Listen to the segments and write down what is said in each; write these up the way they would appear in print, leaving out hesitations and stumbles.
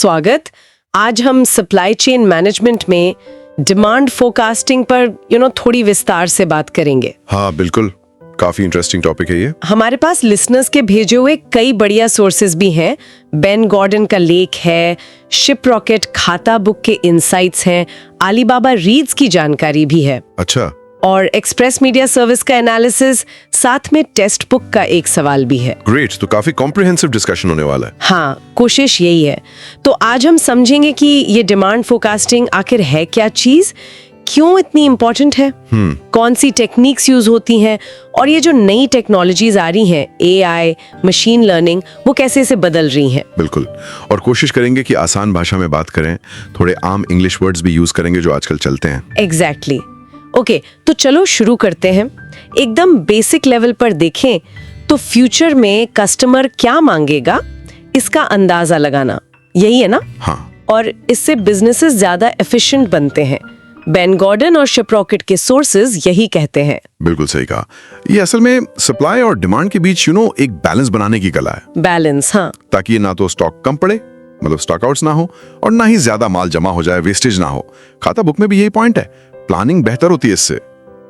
स्वागत। आज हम सप्लाई चेन मैनेजमेंट में डिमांड फोरकास्टिंग पर थोड़ी विस्तार से बात करेंगे। हाँ बिल्कुल, काफी इंटरेस्टिंग टॉपिक है ये। हमारे पास लिसनर्स के भेजे हुए कई बढ़िया सोर्सेज भी हैं। बेन गॉर्डन का लेख है, शिपरॉकेट खाता बुक के इनसाइट्स हैं, अलीबाबा रीड्स की जानकारी भी है। अच्छा। और एक्सप्रेस मीडिया सर्विस का एनालिसिस, साथ में टेक्स्ट बुक का एक सवाल भी है। ग्रेट, तो काफी कॉम्प्रिहेंसिव डिस्कशन होने वाला है। हाँ, कोशिश यही है। तो आज हम समझेंगे कि ये डिमांड फोरकास्टिंग आखिर है क्या चीज, क्यों इतनी इम्पोर्टेंट है, कौन सी टेक्निक्स यूज होती हैं, और ये जो नई टेक्नोलॉजीज आ रही हैं, एआई, मशीन लर्निंग, वो कैसे इसे बदल रही हैं। बिल्कुल, और कोशिश करेंगे कि आसान भाषा में बात करें, थोड़े आम इंग्लिश वर्ड्स भी यूज करेंगे जो आजकल चलते हैं। एग्जैक्टली। ओके, तो चलो शुरू करते हैं। एकदम बेसिक लेवल पर देखें तो फ्यूचर में कस्टमर क्या मांगेगा इसका अंदाजा लगाना, यही है ना। हाँ। और इससे बिजनेसेस ज्यादा एफिशिएंट बनते हैं। बेन गॉर्डन और शिपरॉकेट के सोर्सेज यही कहते हैं। बिल्कुल सही कहा। ये असल में सप्लाई और डिमांड के बीच एक बैलेंस बनाने की कला है। बैलेंस, हाँ। ताकि ना तो स्टॉक कम पड़े, मतलब स्टॉक आउट्स ना हो, और ना ही ज्यादा माल जमा हो जाए, वेस्टेज ना हो। खाता बुक में भी यही पॉइंट है। प्लानिंग बेहतर होती है इससे।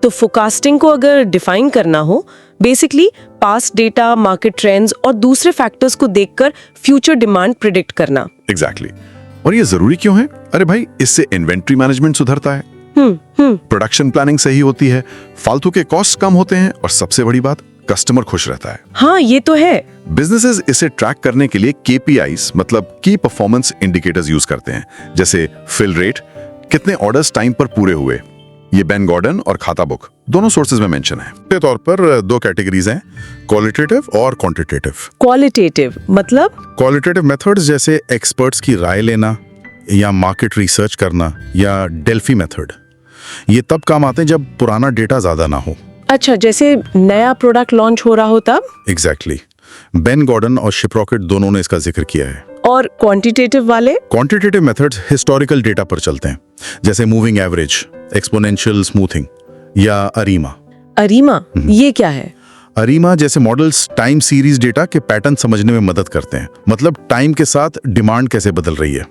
तो फोरकास्टिंग को अगर डिफाइन करना हो, basically past data, market trends और दूसरे फैक्टर्स को देखकर फ्यूचर डिमांड प्रिडिक्ट करना। एग्जैक्टली। और ये जरूरी क्यों है? अरे भाई, इससे इन्वेंट्री मैनेजमेंट सुधरता है, प्रोडक्शन प्लानिंग सही होती है, फालतू के कॉस्ट कम होते हैं, और सबसे बड़ी बात, कस्टमर खुश रहता है। हाँ, ये तो है। बिजनेसेस इसे ट्रैक करने के लिए KPIs, मतलब की परफॉर्मेंस इंडिकेटर्स यूज करते हैं, जैसे फिल रेट, कितने ऑर्डर्स टाइम पर पूरे हुए। ये बेन गॉर्डन और खाता बुक दोनों सोर्सेज में मेंशन है। के तौर पर दो कैटेगरीज हैं, क्वालिटेटिव और क्वांटिटेटिव। क्वालिटेटिव मतलब? क्वालिटेटिव मेथड्स जैसे एक्सपर्ट्स की राय लेना या मार्केट रिसर्च करना या डेल्फी मेथड, ये तब काम आते हैं जब पुराना डेटा ज्यादा ना हो। अच्छा, जैसे नया प्रोडक्ट लॉन्च हो रहा हो तब? एग्जैक्टली। बेन गॉर्डन और शिपरॉकेट दोनों ने इसका जिक्र किया है। और क्वांटिटेटिव वाले? क्वांटिटेटिव मेथड्स हिस्टोरिकल डेटा पर चलते हैं, जैसे मूविंग एवरेज, एक्सपोनेंशियल स्मूथिंग या अरीमा। अरीमा, ये क्या है? अरीमा जैसे मॉडल्स टाइम सीरीज डेटा के पैटर्न समझने में मदद करते हैं, मतलब टाइम के साथ डिमांड कैसे बदल रही है।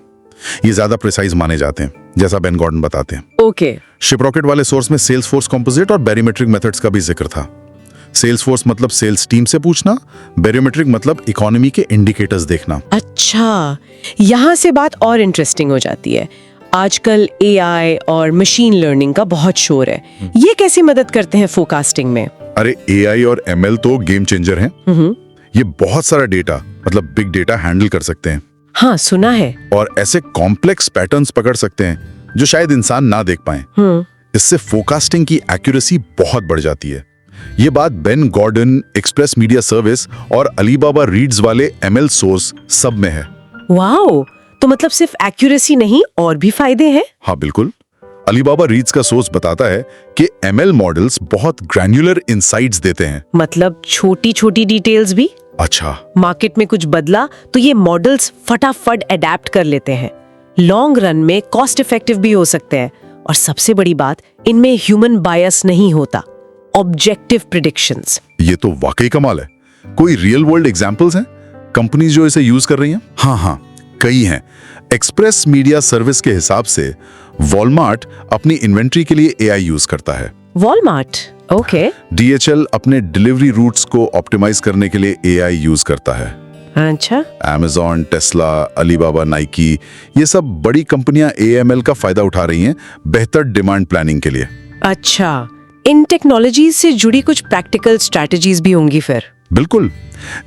ये ज्यादा प्रिसाइज माने जाते हैं, जैसा बेन गॉर्डन बताते हैं। ओके। शिपरॉकेट वाले सोर्स में सेल्सफोर्स कंपोजिट और बैरोमेट्रिक मेथड्स का भी जिक्र था। सेल्सफोर्स मतलब सेल्स टीम से पूछना, बैरोमेट्रिक मतलब इकोनॉमी के इंडिकेटर्स देखना। अच्छा, यहाँ से बात और इंटरेस्टिंग हो जाती है। आजकल AI और मशीन लर्निंग का बहुत शोर है। ये कैसे मदद करते हैं फोरकास्टिंग में? अरे AI और ML तो गेम चेंजर हैं। ये बहुत सारा डेटा, मतलब बिग डेटा हैंडल कर सकते हैं। हाँ, सुना है। और ऐसे कॉम्प्लेक्स पैटर्न्स पकड़ सकते हैं जो शायद इंसान ना देख पाए। इससे फोरकास्टिंग की एक्यूरेसी बहुत बढ़ जाती है। ये बात Ben Gordon, express media service और अलीबाबा रीड्स वाले ML सोर्स सब में है। वाओ, तो मतलब सिर्फ एक्यूरेसी नहीं, और भी फायदे हैं? हाँ बिल्कुल। अलीबाबा रीड्स का सोर्स बताता है कि ML मॉडल्स बहुत ग्रैन्युलर इनसाइट्स देते हैं। मतलब छोटी छोटी डिटेल्स भी? अच्छा। मार्केट में कुछ बदला तो ये मॉडल्स फटाफट अडेप्ट कर लेते हैं। लॉन्ग रन में कॉस्ट इफेक्टिव भी हो सकते हैं, और सबसे बड़ी बात, इनमें ह्यूमन बायस नहीं होता। Objective predictions. ये तो वाकई कमाल है। कोई रियल वर्ल्ड एग्जांपल्स हैं, कंपनीज जो इसे यूज कर रही हैं? हाँ, कई हैं। एक्सप्रेस मीडिया सर्विस के हिसाब से वॉलमार्ट अपनी इन्वेंट्री के लिए AI यूज करता है। Walmart, okay. DHL अपने डिलीवरी रूट्स को ऑप्टिमाइज करने के लिए AI यूज करता है। अच्छा। Amazon, टेस्ला, अलीबाबा, नाइकी, ये सब बड़ी कंपनियां AML का फायदा उठा रही हैं बेहतर डिमांड प्लानिंग के लिए। अच्छा, इन टेक्नोलॉजीज से जुड़ी कुछ प्रैक्टिकल स्ट्रैटेजीज भी होंगी फिर? बिल्कुल।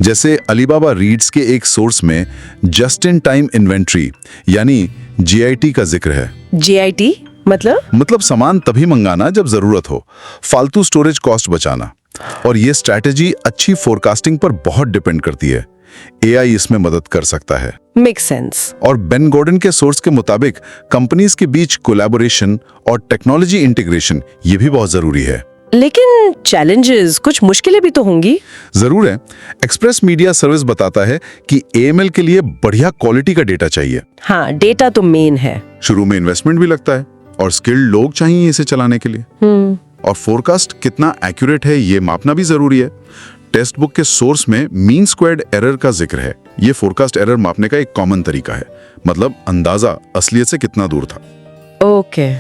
जैसे अलीबाबा रीड्स के एक सोर्स में जस्ट इन टाइम इन्वेंट्री यानी JIT का जिक्र है। JIT मतलब सामान तभी मंगाना जब जरूरत हो, फालतू स्टोरेज कॉस्ट बचाना। और ये स्ट्रैटेजी अच्छी फोरकास्टिंग पर बहुत डिपेंड करती है। AI इसमें मदद कर सकता है। Make sense. और बेन गॉर्डन के सोर्स के मुताबिक कंपनीज के बीच कोलैबोरेशन और टेक्नोलॉजी इंटीग्रेशन ये भी बहुत जरूरी है। लेकिन चैलेंजेस, कुछ मुश्किलें भी तो होंगी। जरूर है। एक्सप्रेस मीडिया सर्विस बताता है कि AML के लिए बढ़िया क्वालिटी का डेटा चाहिए। हाँ, डेटा तो मेन है। शुरू में इन्वेस्टमेंट भी लगता है, और स्किल्ड लोग चाहिए इसे चलाने के लिए। और फोरकास्ट कितना एक्यूरेट है ये मापना भी जरूरी है। टेक्स्ट बुक के सोर्स में मीन स्क्वायर्ड एरर का जिक्र है। ये फोरकास्ट एरर मापने का एक कॉमन तरीका है। मतलब अंदाजा असलियत से कितना दूर था। ओके।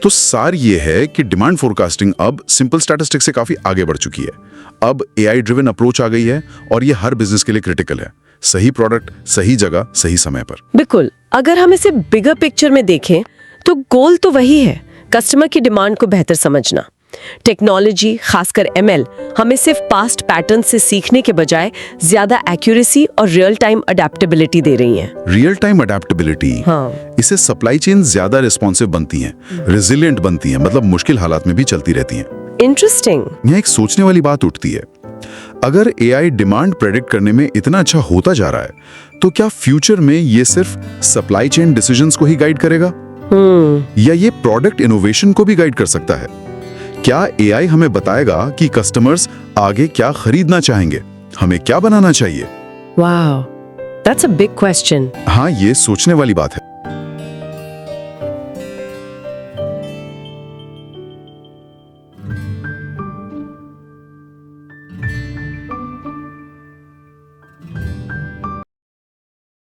तो सार ये है कि डिमांड फोरकास्टिंग अब सिंपल स्टैटिस्टिक्स से काफी आगे बढ़ चुकी है। अब एआई ड्रिवन अप्रोच आ गई है और ये हर बिजनेस के लिए क्रिटिकल है। सही प्रोडक्ट, सही जगह, सही समय पर। बिल्कुल। अगर हम इसे बिगर पिक्चर में देखें तो गोल तो वही है, कस्टमर की डिमांड को बेहतर समझना। टेक्नोलॉजी, खासकर एमएल, हमें सिर्फ पास्ट पैटर्न से सीखने के बजाय ज्यादा एक्यूरेसी और रियल टाइम अडेप्टेबिलिटी दे रही है। रियल टाइम अडेप्टेबिलिटी, हाँ। इससे सप्लाई चेन ज्यादा रिस्पॉन्सिव बनती हैं, रेजिलिएंट बनती हैं, मतलब मुश्किल हालात में भी चलती रहती हैं। इंटरेस्टिंग। यहाँ एक सोचने वाली बात उठती है, अगर एआई डिमांड प्रेडिक्ट करने में इतना अच्छा होता जा रहा है तो क्या फ्यूचर में ये सिर्फ सप्लाई चेन डिसीजंस को ही गाइड करेगा या ये प्रोडक्ट इनोवेशन को भी गाइड कर सकता है? क्या एआई हमें बताएगा कि कस्टमर्स आगे क्या खरीदना चाहेंगे, हमें क्या बनाना चाहिए? Wow, that's a big question. हाँ, ये सोचने वाली बात है।